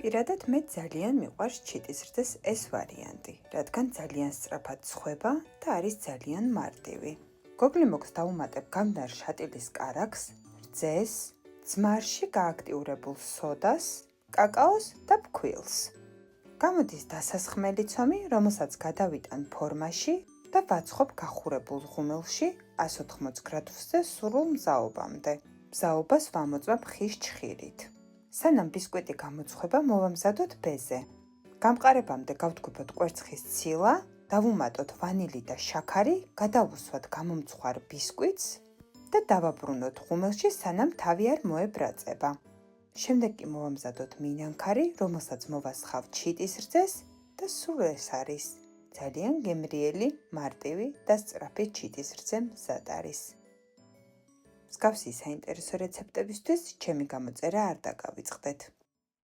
პირადად მე ძალიან მიყვარს ჩიტის რძეს ეს ვარიანტი, რადგან ძალიან სწრაფად ცხება და არის ძალიან მარტივი. გოგლი მოქს დავუმატებ გამდარ შატილის კარაქს, რძეს, ძმარში გააქტიურებულ სოდას, კაკაოს და ფქვილს. გამოდის დასასხმელი ცომი, რომელსაც გადავიტან ფორმაში და ვაცხობ გახურებულ ღუმელში 180 გრადუსზე სრულ მზაობამდე. მზაობას ვამოწმებ ხის ჩხირით. სანამ ბისკვიტი გამოცხება, მოვამზადოთ ბეზე. გამყარებამდე გავთქვიფოთ კვერცხის ცილა, დავუმატოთ ვანილი და შაქარი, გადავუსვათ გამომცხვარ ბისკვიტს და დავაბრუნოთ ღუმელში, სანამ თავი არ მოებრაწება. შემდეგ კი მოვამზადოთ მინანქარი, რომელსაც მოვასხავ ჩიტის რძეს და სულ ეს არის. ძალიან გემრიელი, მარტივი და სწრაფი ჩიტის რძე მზად არის. მსგავსი საინტერესო რეცეპტებისთვის ჩემი გამოწერა არ დაგავიწყდეთ.